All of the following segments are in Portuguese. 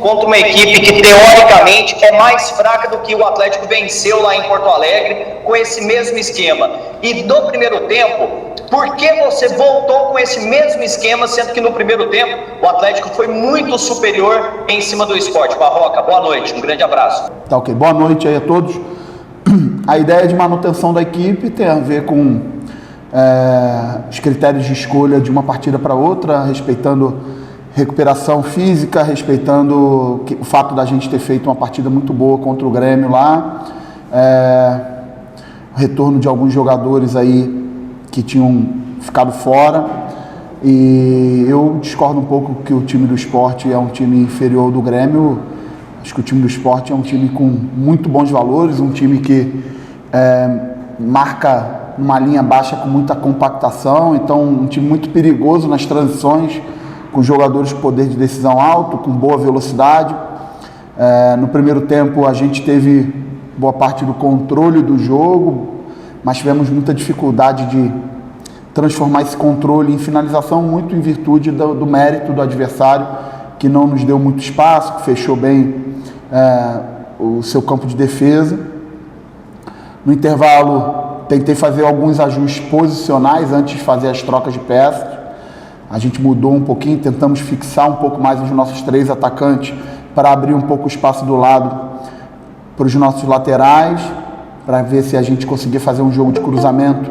contra uma equipe que teoricamente é mais fraca do que o Atlético venceu lá em Porto Alegre com esse mesmo esquema. E no primeiro tempo, por que você voltou com esse mesmo esquema, sendo que no primeiro tempo o Atlético foi muito superior em cima do Sport? Barroca, boa noite, um grande abraço. Tá ok, boa noite aí a todos. A ideia de manutenção da equipe tem a ver com os critérios de escolha de uma partida para outra, respeitando recuperação física, respeitando o fato da gente ter feito uma partida muito boa contra o Grêmio lá, retorno de alguns jogadores aí que tinham ficado fora, e eu discordo um pouco que o time do Sport é um time inferior ao do Grêmio. Acho que o time do Sport é um time com muito bons valores, um time que marca uma linha baixa com muita compactação, então um time muito perigoso nas transições, com jogadores com poder de decisão alto, com boa velocidade. No primeiro tempo a gente teve boa parte do controle do jogo, mas tivemos muita dificuldade de transformar esse controle em finalização, muito em virtude do mérito do adversário, que não nos deu muito espaço, que fechou bem o seu campo de defesa. No intervalo tentei fazer alguns ajustes posicionais antes de fazer as trocas de peças. A gente mudou um pouquinho, tentamos fixar um pouco mais os nossos três atacantes para abrir um pouco o espaço do lado para os nossos laterais, para ver se a gente conseguia fazer um jogo de cruzamento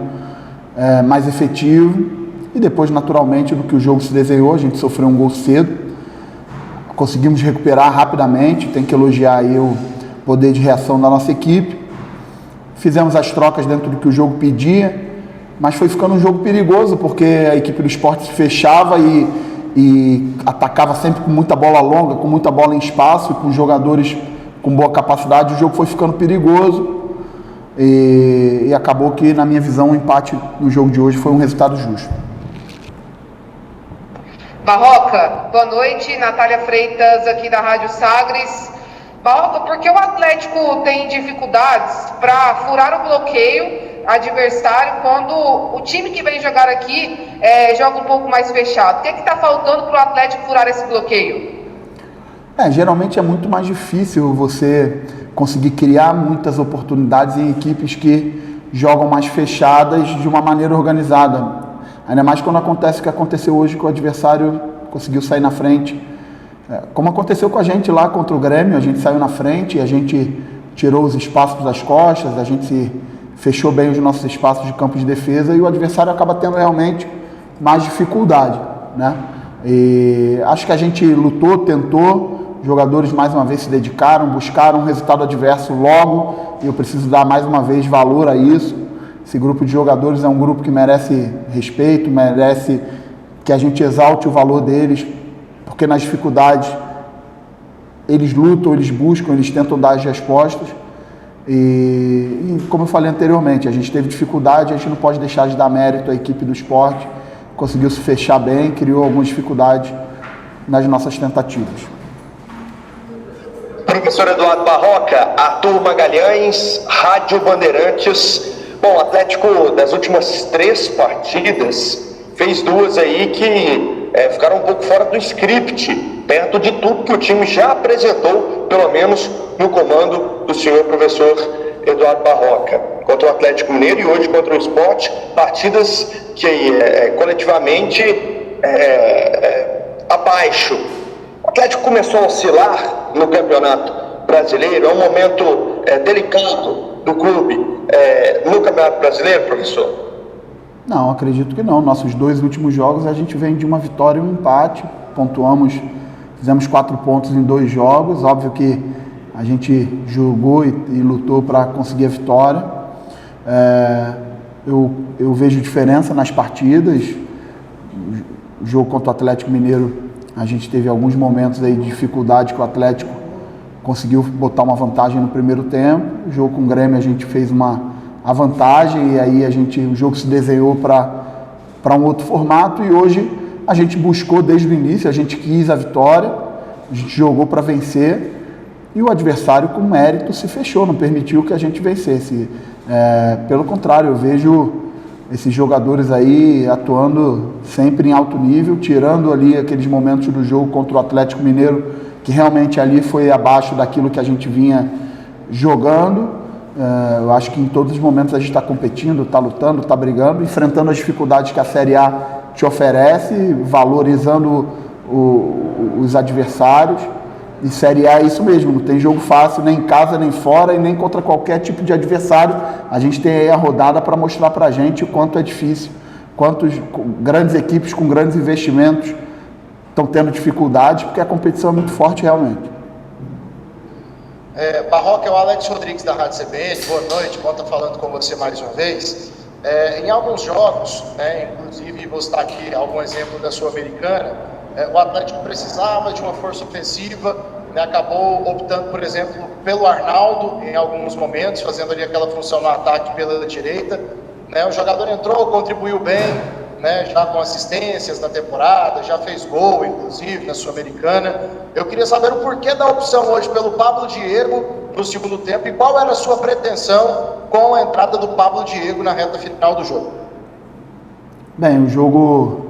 mais efetivo. E depois, naturalmente, do que o jogo se desenhou, a gente sofreu um gol cedo, conseguimos recuperar rapidamente. Tem que elogiar aí o poder de reação da nossa equipe. Fizemos as trocas dentro do que o jogo pedia, mas foi ficando um jogo perigoso, porque a equipe do Sport se fechava e atacava sempre com muita bola longa, com muita bola em espaço, e com jogadores com boa capacidade. O jogo foi ficando perigoso e acabou que, na minha visão, o empate no jogo de hoje foi um resultado justo. Barroca, boa noite, Natália Freitas aqui da Rádio Sagres. Barroca, por que o Atlético tem dificuldades para furar o bloqueio adversário quando o time que vem jogar aqui joga um pouco mais fechado? O que está faltando para o Atlético furar esse bloqueio? Geralmente é muito mais difícil você conseguir criar muitas oportunidades em equipes que jogam mais fechadas de uma maneira organizada. Ainda mais quando acontece o que aconteceu hoje, que o adversário conseguiu sair na frente. Como aconteceu com a gente lá contra o Grêmio, a gente saiu na frente, a gente tirou os espaços das costas, a gente fechou bem os nossos espaços de campo de defesa, e o adversário acaba tendo realmente mais dificuldade, né? E acho que a gente lutou, tentou, os jogadores mais uma vez se dedicaram, buscaram um resultado adverso logo, e eu preciso dar mais uma vez valor a isso. Esse grupo de jogadores é um grupo que merece respeito, merece que a gente exalte o valor deles, porque nas dificuldades eles lutam, eles buscam, eles tentam dar as respostas. E como eu falei anteriormente, a gente teve dificuldade, a gente não pode deixar de dar mérito à equipe do Sport, conseguiu se fechar bem, criou algumas dificuldades nas nossas tentativas. Professor Eduardo Barroca, Arthur Magalhães, Rádio Bandeirantes. Bom, o Atlético, das últimas 3 partidas, fez 2 aí que ficaram um pouco fora do script, perto de tudo que o time já apresentou, pelo menos no comando do senhor professor Eduardo Barroca. Contra o Atlético Mineiro e hoje contra o Sport, partidas que coletivamente abaixo. O Atlético começou a oscilar no Campeonato Brasileiro, é um momento delicado do clube no Campeonato Brasileiro, professor? Não, acredito que não. Nossos 2 últimos jogos a gente vem de uma vitória e um empate, pontuamos, fizemos 4 pontos em 2 jogos, óbvio que a gente jogou e lutou para conseguir a vitória. Eu vejo diferença nas partidas. O jogo contra o Atlético Mineiro, a gente teve alguns momentos aí de dificuldade, que o Atlético conseguiu botar uma vantagem no primeiro tempo. O jogo com o Grêmio a gente fez a vantagem, e aí o jogo se desenhou para um outro formato, e hoje a gente buscou desde o início, a gente quis a vitória, a gente jogou para vencer, e o adversário com mérito se fechou, não permitiu que a gente vencesse. Pelo contrário, eu vejo esses jogadores aí atuando sempre em alto nível, tirando ali aqueles momentos do jogo contra o Atlético Mineiro que realmente ali foi abaixo daquilo que a gente vinha jogando. Eu acho que em todos os momentos a gente está competindo, está lutando, está brigando, enfrentando as dificuldades que a Série A te oferece, valorizando os adversários. E Série A é isso mesmo, não tem jogo fácil nem em casa, nem fora e nem contra qualquer tipo de adversário. A gente tem aí a rodada para mostrar para a gente o quanto é difícil, quantas grandes equipes com grandes investimentos estão tendo dificuldades, porque a competição é muito forte realmente. Barroca, é o Alex Rodrigues da Rádio CBN, boa noite, bom estar falando com você mais uma vez. Em alguns jogos, inclusive vou citar aqui algum exemplo da Sul-Americana, o Atlético precisava de uma força ofensiva, acabou optando, por exemplo, pelo Arnaldo em alguns momentos, fazendo ali aquela função no ataque pela direita. O jogador entrou, contribuiu bem, já com assistências na temporada, já fez gol, inclusive, na Sul-Americana. Eu queria saber o porquê da opção hoje pelo Pablo Diego no segundo tempo e qual era a sua pretensão com a entrada do Pablo Diego na reta final do jogo. Bem, o jogo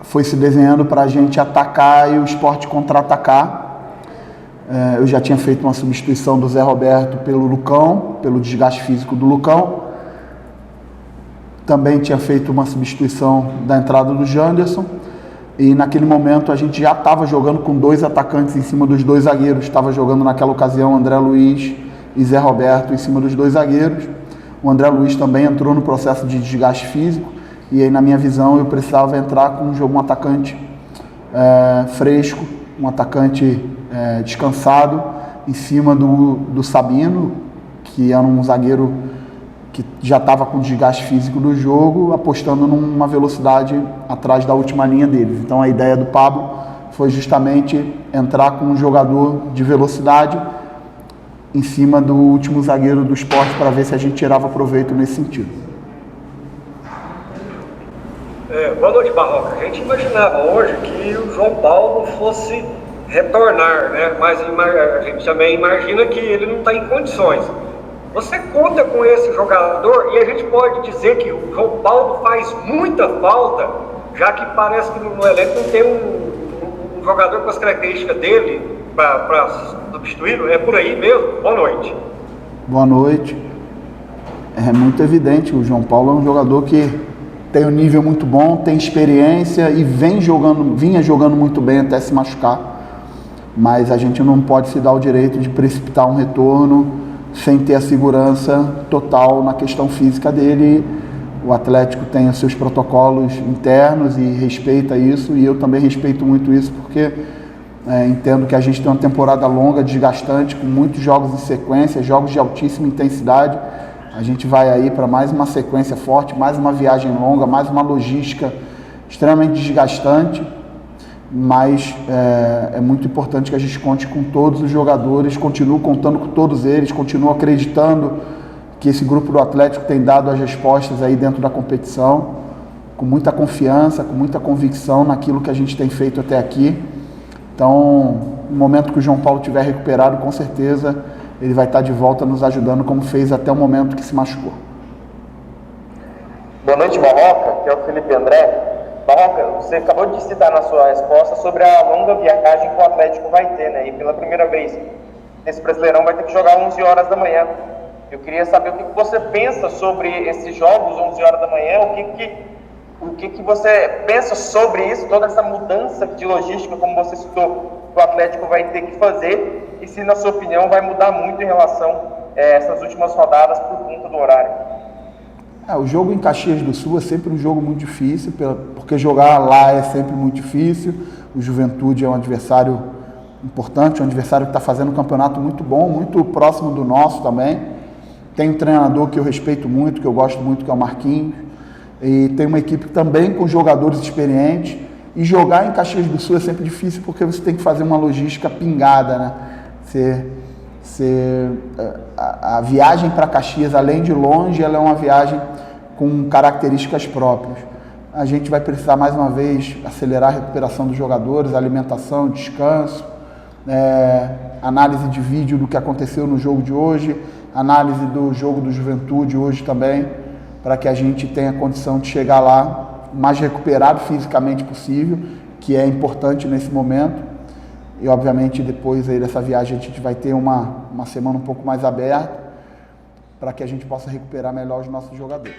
foi se desenhando para a gente atacar e o Sport contra-atacar. Eu já tinha feito uma substituição do Zé Roberto pelo Lucão, pelo desgaste físico do Lucão. Também tinha feito uma substituição da entrada do Janderson. E naquele momento a gente já estava jogando com 2 atacantes em cima dos 2 zagueiros. Estava jogando naquela ocasião André Luiz e Zé Roberto em cima dos 2 zagueiros. O André Luiz também entrou no processo de desgaste físico. E aí, na minha visão, eu precisava entrar com um atacante fresco, um atacante descansado, em cima do Sabino, que era um zagueiro que já estava com desgaste físico do jogo, apostando numa velocidade atrás da última linha deles. Então a ideia do Pablo foi justamente entrar com um jogador de velocidade em cima do último zagueiro do Sport para ver se a gente tirava proveito nesse sentido. Boa noite, Barroca. A gente imaginava hoje que o João Paulo fosse retornar, mas a gente também imagina que ele não está em condições. Você conta com esse jogador e a gente pode dizer que o João Paulo faz muita falta, já que parece que no elenco não tem um jogador com as características dele para substituí-lo. É por aí mesmo? Boa noite. Boa noite. É muito evidente, o João Paulo é um jogador que tem um nível muito bom, tem experiência e vinha jogando muito bem até se machucar. Mas a gente não pode se dar o direito de precipitar um retorno sem ter a segurança total na questão física dele. O Atlético tem os seus protocolos internos e respeita isso, e eu também respeito muito isso, porque entendo que a gente tem uma temporada longa, desgastante, com muitos jogos em sequência, jogos de altíssima intensidade. A gente vai aí para mais uma sequência forte, mais uma viagem longa, mais uma logística extremamente desgastante. Mas é muito importante que a gente conte com todos os jogadores, continuo contando com todos eles, continuo acreditando que esse grupo do Atlético tem dado as respostas aí dentro da competição, com muita confiança, com muita convicção naquilo que a gente tem feito até aqui. Então, no momento que o João Paulo estiver recuperado, com certeza ele vai estar de volta nos ajudando, como fez até o momento que se machucou. Boa noite, Barroca, que é o Felipe André. Barroca, você acabou de citar na sua resposta sobre a longa viagem que o Atlético vai ter, E pela primeira vez nesse Brasileirão vai ter que jogar 11 horas da manhã. Eu queria saber o que você pensa sobre esses jogos, 11 horas da manhã, o que você pensa sobre isso, toda essa mudança de logística, como você citou, que o Atlético vai ter que fazer, e se, na sua opinião, vai mudar muito em relação a essas últimas rodadas por conta do horário. O jogo em Caxias do Sul é sempre um jogo muito difícil, porque jogar lá é sempre muito difícil. O Juventude é um adversário importante, um adversário que está fazendo um campeonato muito bom, muito próximo do nosso também. Tem um treinador que eu respeito muito, que eu gosto muito, que é o Marquinhos. E tem uma equipe também com jogadores experientes. E jogar em Caxias do Sul é sempre difícil, porque você tem que fazer uma logística pingada, A viagem para Caxias, além de longe, ela é uma viagem com características próprias. A gente vai precisar, mais uma vez, acelerar a recuperação dos jogadores, alimentação, descanso, análise de vídeo do que aconteceu no jogo de hoje, análise do jogo do Juventude hoje também, para que a gente tenha condição de chegar lá o mais recuperado fisicamente possível, que é importante nesse momento. E obviamente depois aí dessa viagem a gente vai ter uma semana um pouco mais aberta para que a gente possa recuperar melhor os nossos jogadores.